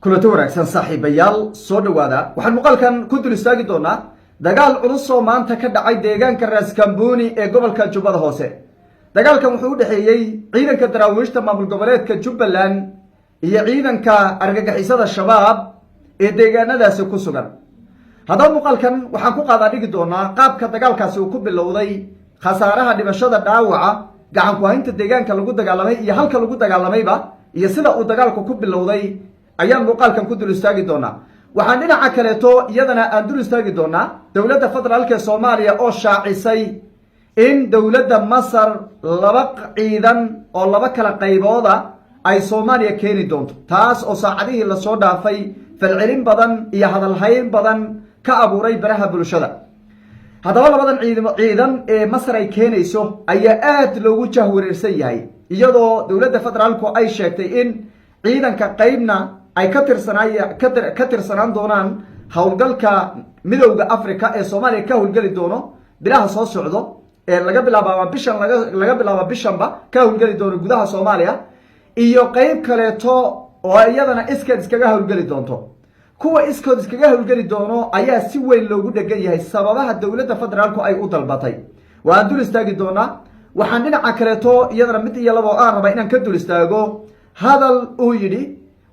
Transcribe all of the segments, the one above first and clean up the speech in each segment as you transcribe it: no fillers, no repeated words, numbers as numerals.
kulanti wanaagsan saaxiibayaal soo dhawaada waxaan muuqaalkan ku dul istaagi doonaa dagaal culus oo maanta ka dhacay deegaanka Raaskambooni ee gobolka Jubbada Hoose. dagaalkan wuxuu u dhaxeeyay ciidanka daraawiishta maamul goboleedka Jubbaland iyo ciidanka argagixisada shabaab ee deegaanadaasi ku sugan. haddaba muuqaalkan waxaan ku qaadaa dhigi doonaa qaabka dagaalkaasi uu ku bilowday, khasaaraha dhimashada dhaawaca, gacan ku haynta deegaanka lagu dagaalamay iyo halka lagu dagaalamayba, iyo sida uu dagaalku ku bilowday ayaan muuqaalkan ku dul istaagi doonaa. waxaan dhinaca kaleeto iyadana aan dul istaagi doonaa dowladda federaalka Soomaaliya oo shaacisay in dowladda Masar laba ciidan oo laba kala qaybooda ay Soomaaliya keeni doonto, taas oo saacadihii la soo dhaafay falcelin badan iyo hadal hayn badan ka abuuray baraha bulshada. haddaba labadan ciidan ee Masar ay keenayso ayaa aad loogu jahwareersan yahay, iyadoo dowladda federaalku ay sheegtay in ciidanka qaybna ay ka tirsanaan doonaan howlgalka midowda Afrika ee Soomaaliya ka howlgali doono bilaha soo socdo ee laga bilaabo bishanba ka howlgali doono gudaha Soomaaliya, iyo qayb kaleeto oo iyadana iskood iskaga howlgali doonto. kuwa iskood iskaga howlgali doono ayaa si weyn loogu dhagan yahay sababaha dowladda federaalku ay u dalbatay. waan dul istaagi doonaa. waxaan dhinaca kaleeto iyadana mid iyo labo aan raba inaan ka dul istaago hadal uu yidhi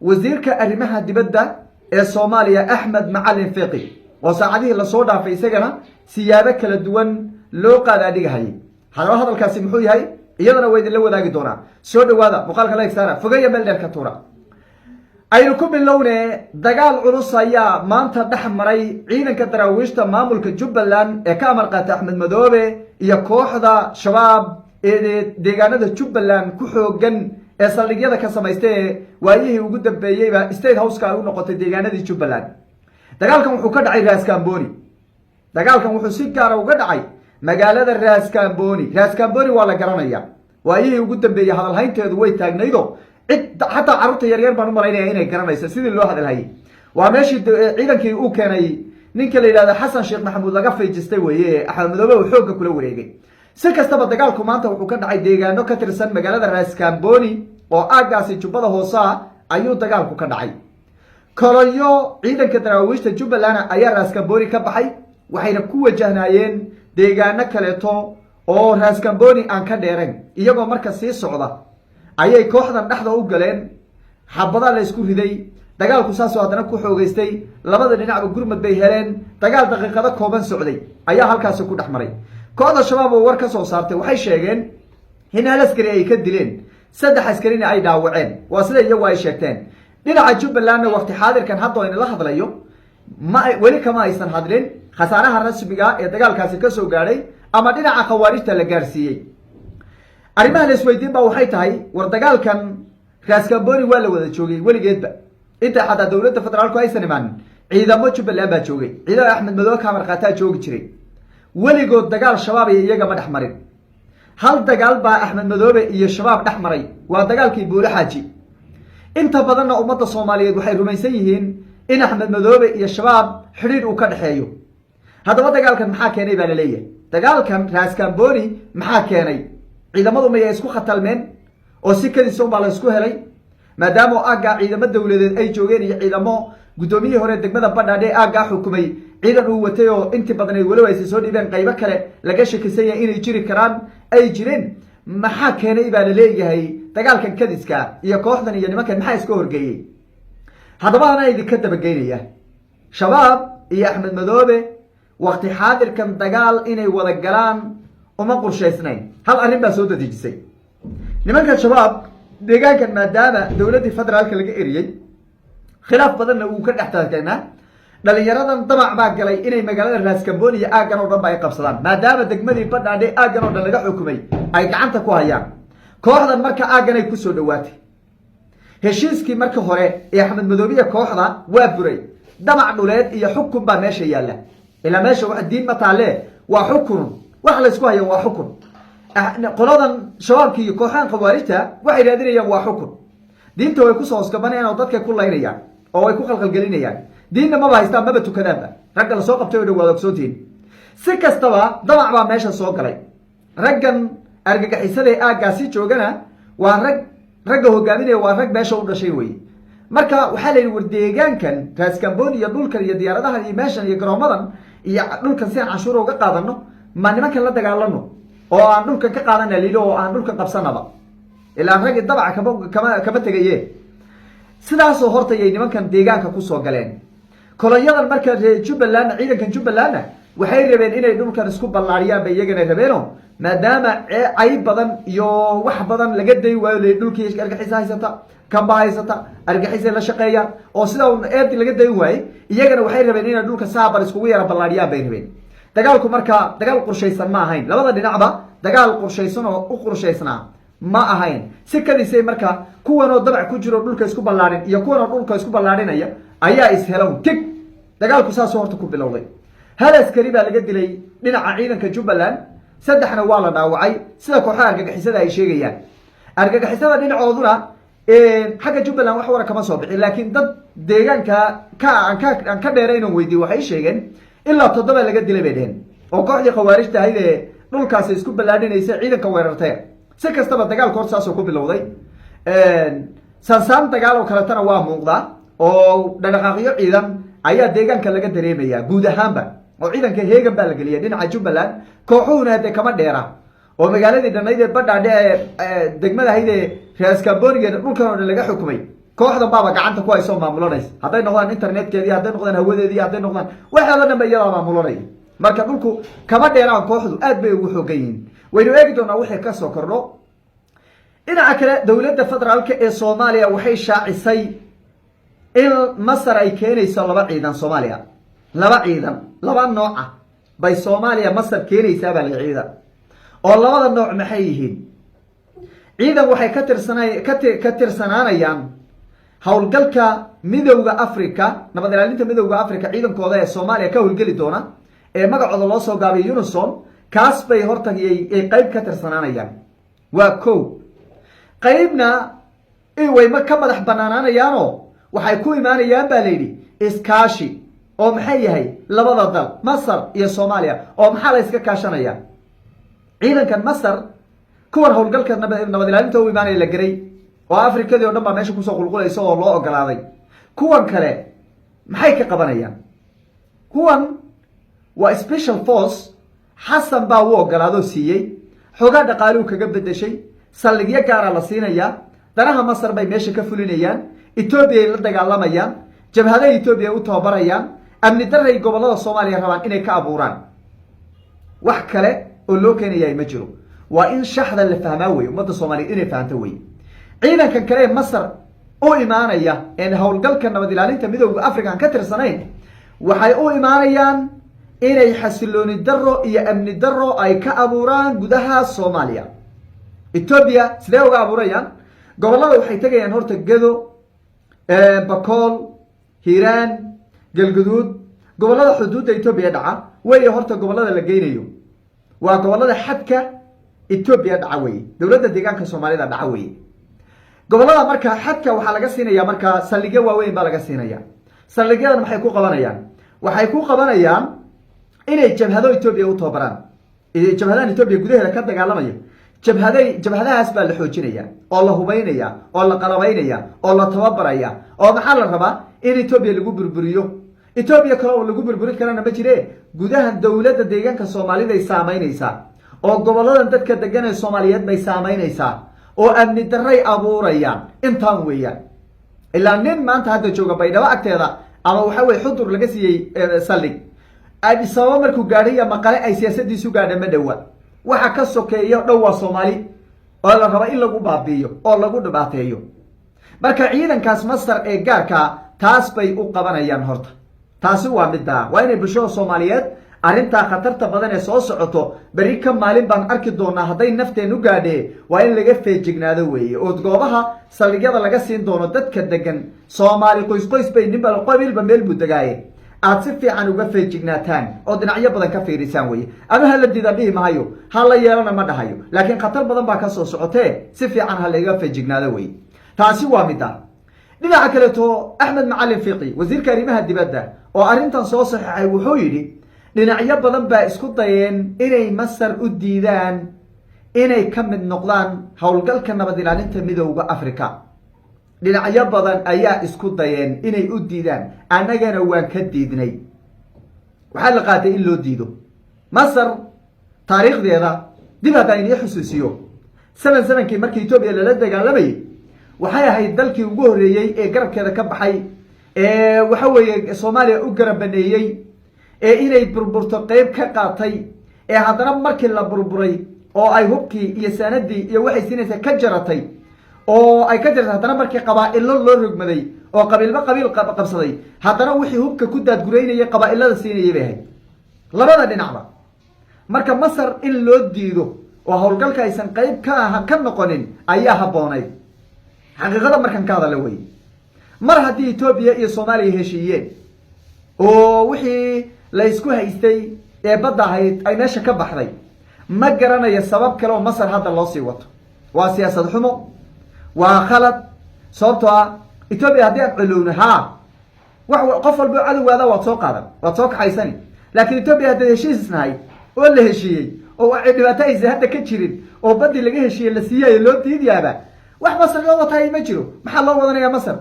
wasiirka arrimaha dibadda ee Soomaaliya Axmed Macalin Fiqi, oo saacadihii la soo dhaafay isagana siyaabo kala duwan loo qaadaadhigahayay. haddaba hadalkaasi muxuu yahay iyadana waa idinla wadaagi doonaa. soo dhawaada, muuqaalka like saara, fogeeya meel dheer ka tuura. aynu ku bilownee dagaal culus ayaa maanta dhex maray ciidanka daraawiishta maamulka Jubbaland ee ka amar qaata Axmed Madoobe iyo kooxda shabaab ee deegaanada Jubbaland ku xoogan ee saldhigyada ka samaystay waayihii ugu dambeeyayba state house-ka ay u noqotay deegaanadii Jubbaland. dagaalkan wuxuu ka dhacay Raaskambooni. dagaalkan wuxuu si gaar ah uga dhacay magaalada Raaskambooni. Raaskambooni waa la garanayaa, waayihii ugu dambeeyay hadal haynteedu way taagnaydo xataa carruurta yaryar baan u malaynaya inay garanaysa sidii loo hadal hayay. waa meeshii ciidankii uu keenay ninka la yidhahdo Xasan Sheekh Maxamuud laga feejistay weeye, Axmed Madoobe uu xoogga kula wareegay. si kastaba dagaalku maanta wuxuu ka dhacay deegaano ka tirsan magaalada Raaskambooni oo aaggaasi Jubbada Hoose ayuu dagaalku ka dhacay. kolonyo ciidanka daraawiishta Jubbaland ayaa Raaskambooni ka baxay, waxayna ku wajahnaayeen deegaano kaleeto oo Raaskambooni aan ka dheerayn. iyagoo marka sii socda ayay kooxdan dhexda u galeen, xabada la isku riday, dagaalku saasoo haddana ku xoogeystay, labada dhinacba gurmad bay heleen. dagaal daqiiqado kooban socday ayaa halkaasi ku dhex maray. kooxda shabaab oo war ka soo saartay waxay sheegeen in hal askari ay ka dileen, 3 askarina ay dhaawaceen. waa sida iyagu ay sheegteen. dhinaca Jubbalandna waqti xaadirkan hadda ayna la hadlayo weli kama aysan hadlin khasaaraha rasmiga ee dagaalkaasi ka soo gaadhay ama dhinaca khawaarijta la gaarsiiyey. arrimaha la isweydiin baa waxay tahay, war dagaalkan Raaskambooni waa la wada joogay weligeedba, inta xataa dowladda federaalku aysan imaanin ciidamo Jubbaland baa joogay, ciidamada Axmed Madoobe ka amar qaataa joogi jiray. weligood dagaal shabaab iyo iyaga ma dhex marin. hal dagaal baa Axmed Madoobe iyo shabaab dhex maray, waa dagaalkii Buule Xaaji. inta badanna ummadda Soomaaliyeed waxay rumaysan yihiin in Axmed Madoobe iyo shabaab xidhiidh uu ka dhexeeyo. haddaba dagaalkan maxaa keenay baa la leeyahay. dagaalkan Raaskambooni maxaa keenay? ciidamadu mayay isku khatalmeen oo si kadis baa la isku helay, maadaama aagga ciidamo dowladeed ay joogeen iyo ciidamo guddoomiyihii hore degmada Badhaadhe aagga xukumay ciidan uu watay oo intii badan ay wali wayse soo dhiibeen qaybo kale laga shakisan yahay inay jiri karaan ay jireen. maxaa keenay baa la leeyahay dagaalkan kadiska iyo kooxdan iyo nimankan maxaa iska horgeeyey? haddaba ana idinka dabageynaya shabaab iyo Axmed Madoobe waqti xaadirkan dagaal inay wada galaan uma qorshaysnayn. hal arrin baa soo dadejisay nimanka shabaab deegaankan, maadaama dowladdii federaalka laga eriyey, khilaaf badanna uu ka dhex taagnaa. dhalinyaradan damac baa galay inay magaalada Raaskambooni iyo aaggan oo dhan ba ay qabsadaan, maadaama degmadii Badhaadhe aaggan oo dhan laga xukumay ay gacanta ku hayaan. kooxdan marka aaggan ay kusoo dhawaatay. heshiiskii marka hore ee Axmed Madoobe iyo kooxda waa buray. damac dhuleed iyo xukun baa meesha yaalla. ilaa meesha wax diin ma taalle, waa xukun. wax la isku hayo waa xukun. qoladan shabaabkii iyo kooxahan khawaarijta waxay raadinayaan waa xukun. diinta way kusoo hoskabanayaan oo dadkay ku laynayaan oo way ku qalqalgelinayaan. diinna maba haystaan, maba tukadaanba. ragga la soo qabtay oo dhan waad ogsoontihiin. si kastaba damac baa meesha soo galay. raggan argagixisada ee aaggaasi joogana waa ragga hogaaminaya waa rag meesha u dhashay weye. marka waxaa la yidhi war deegaankan raaskambooni iyo dhulkan iyo diyaaradahan iyo meeshan iyo garoomadan iyo dhulkan si aan canshuura uga qaadano ma nimankan la dagaalano oo aan dhulkan ka qaadana lili oo aan dhulkan qabsanaba ilaa ragii dabaca kama tegaye sidaasoo horta yay nimankan deegaanka kusoo galeen kolonyadan marka jubbalandna ciidankan jubbalandna waxay rabeen inay dhulkan isku ballaariyaan bay iyagana rabeeno maadaama cay badan iyo wax badan laga day waayo le dhulkii argixisa haysata kamba haysata argixisay la shaqeeyaan oo sida eedi laga day waaye iyagana waxay rabeen inay dhulka saabal iskugu yara ballaariyaan bay rabeen dagaalku marka dagaal qorshaysan ma ahayn labada dhinacba dagaal qorshaysan oo u qorshaysnaa ma ahayn si kadisay marka kuwan oo dabac ku jiro dhulka isku ballaarin iyo kuwan oo dhulka isku ballaarinaya ayaa ishelow tig dagaalku saasoo horta ku bilowday hal askari baa laga dilay dhinaca ciidanka jubbaland saddexna waa la dhaawacay sida kooxaha argagixisada ay sheegayaan argagixisada dhinacooduna xagga jubbaland wax wara kama soo bixin laakiin dad deegaanka aan ka dheerayno weydiye waxay sheegeen ilaa 7 laga dilay bay dheheen oo kooxdii khawaarijta ahayd ee dhulkaasi isku ballaadhinaysa ciidanka weerartay si kastaba dagaalka hor saasoo ku bilowday sansaan dagaal oo kaletana waa muuqdaa oo dhaqdhaqaaqyo ciidan ayaa deegaanka laga dareemayaa guud ahaanba oo ciidanka heegan baa la geliyay dhinaca jubbaland kooxuhuna hadee kama dheera oo magaaladii dhanayd ee badhaadhe ee degmada ahayd ee raaskamboonigeeda dhulkan oo dhan laga xukumay kooxdan baaba gacanta ku haysoo maamulanaysa hadday noqdaan internetkeedii hadday noqdaan hawadeedii hadday noqdaan waxooda dhan ba iyadaa maamulanaya marka dhulku kama dheeraan kooxdu aad bay ugu xoogan yihiin waynu eegi doonaa wixii ka soo kordho dhinaca kale dowladda federaalka ee soomaaliya waxay shaacisay in masar ay keenayso 2 ciidan soomaaliya 2 ciidan 2 nooc ah bay soomaaliya masar keenaysaa baa la ciidan oo 2 nooc maxay yihiin ciidan waxay ka tirsanaanayaan howlgalka midowga africa nabad ilaalinta midowga africa ciidankooda ee soomaaliya ka howlgeli doona ee magacooda loo soo gaabay unison kaas bay horta ay qayb ka tirsanaanayaan waa kow qaybna way ka madax banaanaanayaanoo waxay ku imaanayaan baa layidhi iskaashi oo maxay yahay labada dal masar iyo soomaaliya oo maxaa la iska kaashanaya ciidankan masar kuwan howlgalka nabad ilaalinta u imaanaya la geray oo afrikadii o dhan baa meesha kusoo qulqulaysa oo loo ogolaaday kuwan kale maxay ka qabanayaan kuwan waa special force xasan baa u ogolaadoo siiyey xoogaa dhaqaaluu kaga bedeshay saldhigyo gaara la siinayaa danaha masar bay meesha ka fulinayaan etoobiya ay la dagaalamayaan jabhadaha etoobiya u tababarayaan amni daray gobollada soomaaliya rabaan inay ka abuuraan wax kale oo loo keenayaa ma jiro waa in shaxda la fahmaa wey ummadda soomaaliyeed inay fahanto wey ciidankan kale ee masar u imaanaya een howlgalka nabad ilaalinta midowda africa aan ka tirsanayn waxay u imaanayaan inay xasilooni daro iyo amni daro ay ka abuuraan gudaha soomaaliya etoobiya sidee uga abuurayaan gobollada waxay tegayaan horta gedo bakool hiiraan galguduud gobollada xuduudda etoobiya dhaca wey horta gobollada la geynayo waa gobollada xadka etoobiya dhaca weye dowladda deegaanka soomaalida dhaca weye gobollada marka xadka waxaa laga siinaya markaa saldhigyo waaweyn baa laga siinaya saldhigyadan maxay ku qabanayaan waxay ku qabanayaan inay jabhado etoobiya u tababaraan jabhadahan etoobiya gudaheeda ka dagaalamaya jabhadahaas baa la xoojinaya oo la hubaynaya oo la qalabaynaya oo la tababaraya oo maxaa la rabaa in etoobiya lagu burburiyo etoobiya kale oo lagu burburin karana ma jire gudahan dowladda deegaanka soomaaliday saamaynaysaa oo gobolladan dadka degan ee soomaaliyeed bay saamaynaysaa oo amni daray abuurayaan intaan weeyaan ilaa nin maanta hadda jooga baydhabo agteeda ama waxa weye xudur laga siiyey saldhig sababo markuu gaadhay maqale ay siyaasadiisu gaadha ma dhowa waxa ka sokeeyo dhow waa soomaali oo la raba in lagu baabiiyo oo lagu dhibaateeyo marka ciidankaas masar ee gaarkaa taas bay u qabanayaan horta taasi waa middaa waa inay bulshada soomaaliyeed arrintaa khatarta badan ee soo socoto beri ka maalin baan arki doonaa hadday nafteen u gaadhee waa in laga feejignaado weeye oo goobaha saldhigyada laga siin doono dadka degan soomaali qoys bay ninba qabiilba meel buu degaaye aad si fiican uga feejignaataan oo dhinacyo badan ka fiirisaan weye ama hala diidaan dhihi mahayo ha la yeelana ma dhahayo laakiin khatar badan baa ka soo socotee si fiican ha laiga feejignaado weye taasi waa mid ah dhinaca kaleeto axmed macalin fiqi wasiirka arrimaha dibadda oo arrintan soo saxeexay wuxuu yidhi dhinacyo badan baa isku dayeen inay masar u diidaan inay ka mid noqdaan howlgalka nabad ilaalinta midowda africa dhinacyo badan ayaa isku dayeen inay u diidaan annagana waan ka diidnay waxaa la qaatay in loo diido masar taariikhdeeda dib haddaan inii xusuusiyo kii markii etoobiya lala dagaalamayay waxay ahayd dalkii ugu horreeyey ee garabkeeda ka baxay ee waxa weeye soomaaliya u garabaneeyey ee inay burburto qeyb ka qaatay ee haddana markii la burburay oo ay hubkii iyo saanadii iyo waxay siinaysa ka jaratay oo ay ka jaratay haddana markii qabaa'ilo loo rogmaday oo qabiilba qabiil qabsaday haddana wixii hubka ku daadgureynayay qabaa'ilada siinayay bay ahayd labada dhinacba marka masar in loo diido oo howlgalka aysan qeyb ka noqonin ayaa habboonayd xaqiiqada markan ka hadalla wey mar haddii etoobiya iyo soomaaliya heshiiyeen oo wixii la isku haystay ee badda ahayd ay meesha ka baxday ma garanayo sabab kale oo masar hadda loo sii wato waa siyaasad xumo waa khalad sababtoo ah etoobiya haddii aan colowno haa qof walba cadowgaada waad soo qaadan waad soo kaxaysani laakiin etoobiya haddaad heshiisnahay oo la heshiiyey oo dhibaato aysan hadda ka jirin oo baddii laga heshiiyey la siiyayo loo diidiyaaba wax masar loo wataay ma jiro maxaa loo wadanayaa masar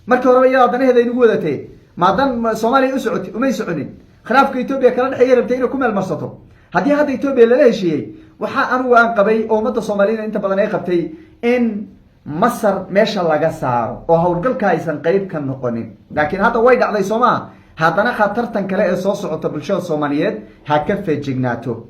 markii horeba iyada danaheeda inugu wadatee maadan soomaaliya u socoti umay soconin khilaafka etoobiya kala dhexeeya rabtay inay ku meel marsato haddii hadda etoobiya lala heshiiyey waxaa anigu aan qabay oo ummadda soomaaliyed inta badan ay qabtay in masar meesha laga saaro oo howlgalka aysan qeyb ka noqonin laakiin hadda way dhacday soo maa haddana khatartan kale ee soo socota bulshada soomaaliyeed ha ka feejignaato